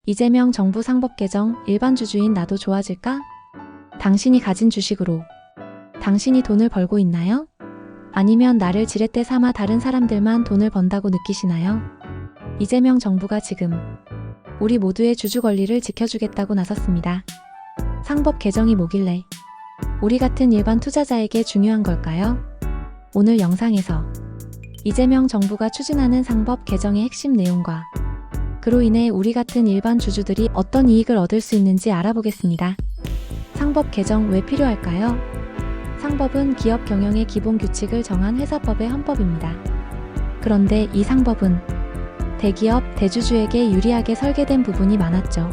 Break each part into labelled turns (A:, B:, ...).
A: 이재명 정부 상법 개정, 일반 주주인 나도 좋아질까? 당신이 가진 주식으로 당신이 돈을 벌고 있나요? 아니면 나를 지렛대 삼아 다른 사람들만 돈을 번다고 느끼시나요? 이재명 정부가 지금 우리 모두의 주주 권리를 지켜주겠다고 나섰습니다. 상법 개정이 뭐길래 우리 같은 일반 투자자에게 중요한 걸까요? 오늘 영상에서 이재명 정부가 추진하는 상법 개정의 핵심 내용과 그로 인해 우리 같은 일반 주주들이 어떤 이익을 얻을 수 있는지 알아보겠습니다. 상법 개정 왜 필요할까요? 상법은 기업 경영의 기본 규칙을 정한 회사법의 헌법입니다. 그런데 이 상법은 대기업, 대주주에게 유리하게 설계된 부분이 많았죠.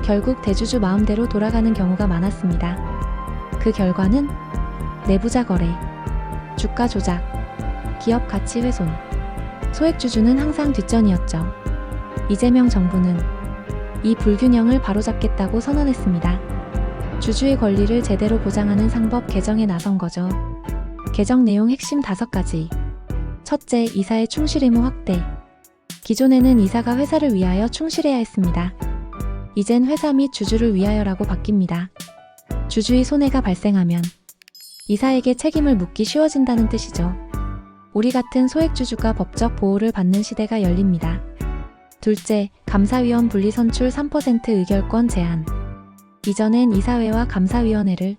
A: 결국 대주주 마음대로 돌아가는 경우가 많았습니다. 그 결과는 내부자 거래, 주가 조작, 기업 가치 훼손, 소액주주는 항상 뒷전이었죠. 이재명 정부는 이 불균형을 바로잡겠다고 선언했습니다. 주주의 권리를 제대로 보장하는 상법 개정에 나선 거죠. 개정 내용 핵심 5가지. 첫째, 이사의 충실 의무 확대. 기존에는 이사가 회사를 위하여 충실해야 했습니다. 이젠 회사 및 주주를 위하여라고 바뀝니다. 주주의 손해가 발생하면 이사에게 책임을 묻기 쉬워진다는 뜻이죠. 우리 같은 소액주주가 법적 보호를 받는 시대가 열립니다. 둘째, 감사위원 분리선출 3% 의결권 제한. 이전엔 이사회와 감사위원회를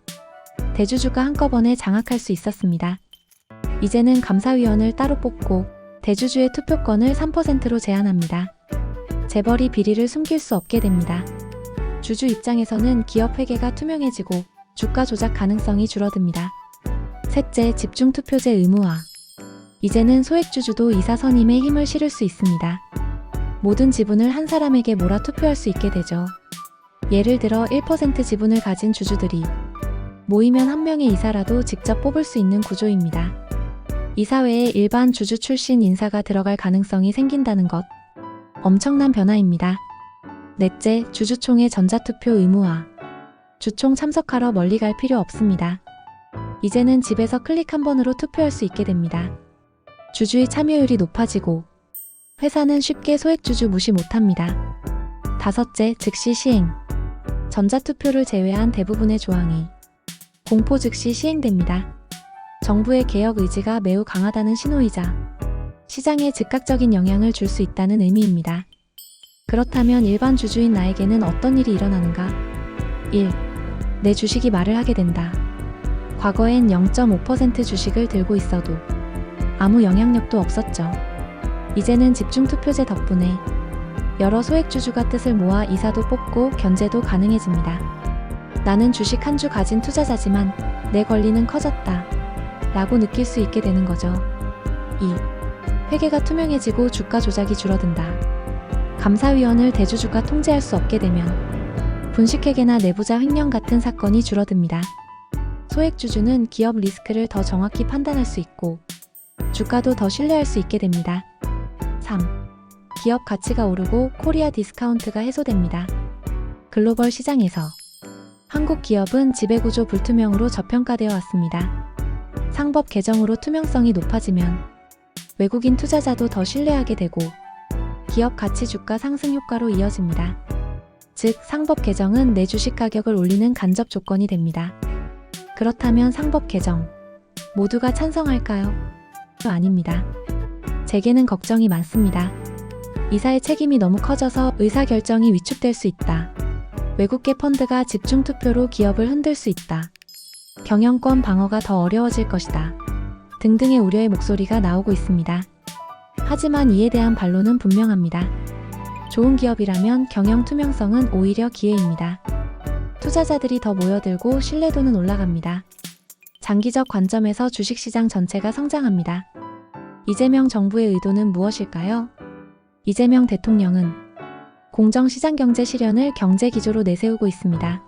A: 대주주가 한꺼번에 장악할 수 있었습니다. 이제는 감사위원을 따로 뽑고 대주주의 투표권을 3%로 제한합니다. 재벌이 비리를 숨길 수 없게 됩니다. 주주 입장에서는 기업 회계가 투명해지고 주가 조작 가능성이 줄어듭니다. 셋째, 집중투표제 의무화. 이제는 소액주주도 이사 선임에 힘을 실을 수 있습니다. 모든 지분을 한 사람에게 몰아 투표할 수 있게 되죠. 예를 들어 1% 지분을 가진 주주들이 모이면 한 명의 이사라도 직접 뽑을 수 있는 구조입니다. 이사회에 일반 주주 출신 인사가 들어갈 가능성이 생긴다는 것. 엄청난 변화입니다. 넷째, 주주총회 전자투표 의무화. 주총 참석하러 멀리 갈 필요 없습니다. 이제는 집에서 클릭 한 번으로 투표할 수 있게 됩니다. 주주의 참여율이 높아지고 회사는 쉽게 소액주주 무시 못합니다. 다섯째, 즉시 시행. 전자투표를 제외한 대부분의 조항이 공포 즉시 시행됩니다. 정부의 개혁 의지가 매우 강하다는 신호이자 시장에 즉각적인 영향을 줄 수 있다는 의미입니다. 그렇다면 일반 주주인 나에게는 어떤 일이 일어나는가? 1. 내 주식이 말을 하게 된다. 과거엔 0.5% 주식을 들고 있어도 아무 영향력도 없었죠. 이제는 집중투표제 덕분에 여러 소액주주가 뜻을 모아 이사도 뽑고 견제도 가능해집니다. 나는 주식 한 주 가진 투자자지만 내 권리는 커졌다 라고 느낄 수 있게 되는 거죠. 2. 회계가 투명해지고 주가 조작이 줄어든다. 감사위원을 대주주가 통제할 수 없게 되면 분식회계나 내부자 횡령 같은 사건이 줄어듭니다. 소액주주는 기업 리스크를 더 정확히 판단할 수 있고 주가도 더 신뢰할 수 있게 됩니다. 3. 기업 가치가 오르고 코리아 디스카운트가 해소됩니다. 글로벌 시장에서 한국 기업은 지배구조 불투명으로 저평가되어 왔습니다. 상법 개정으로 투명성이 높아지면 외국인 투자자도 더 신뢰하게 되고 기업 가치 주가 상승 효과로 이어집니다. 즉, 상법 개정은 내 주식 가격을 올리는 간접 조건이 됩니다. 그렇다면 상법 개정 모두가 찬성할까요? 아닙니다. 제게는 걱정이 많습니다. 이사의 책임이 너무 커져서 의사결정이 위축될 수 있다. 외국계 펀드가 집중투표로 기업을 흔들 수 있다. 경영권 방어가 더 어려워질 것이다. 등등의 우려의 목소리가 나오고 있습니다. 하지만 이에 대한 반론은 분명합니다. 좋은 기업이라면 경영 투명성은 오히려 기회입니다. 투자자들이 더 모여들고 신뢰도는 올라갑니다. 장기적 관점에서 주식시장 전체가 성장합니다. 이재명 정부의 의도는 무엇일까요? 이재명 대통령은 공정시장경제 실현을 경제기조로 내세우고 있습니다.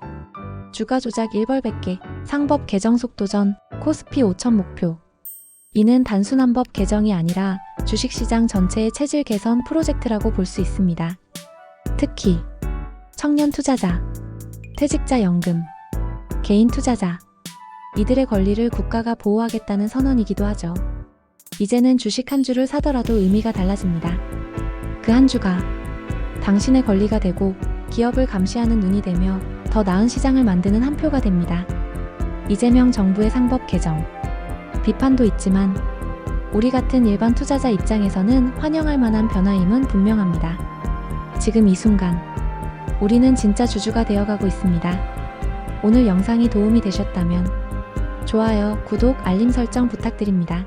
A: 주가 조작 일벌백계, 상법 개정 속도전, 코스피 5천 목표. 이는 단순한 법 개정이 아니라 주식시장 전체의 체질 개선 프로젝트라고 볼 수 있습니다. 특히 청년 투자자, 퇴직자 연금, 개인 투자자, 이들의 권리를 국가가 보호하겠다는 선언이기도 하죠. 이제는 주식 한 주를 사더라도 의미가 달라집니다. 그 한 주가 당신의 권리가 되고 기업을 감시하는 눈이 되며 더 나은 시장을 만드는 한 표가 됩니다. 이재명 정부의 상법 개정. 비판도 있지만 우리 같은 일반 투자자 입장에서는 환영할 만한 변화임은 분명합니다. 지금 이 순간 우리는 진짜 주주가 되어가고 있습니다. 오늘 영상이 도움이 되셨다면 좋아요, 구독, 알림 설정 부탁드립니다.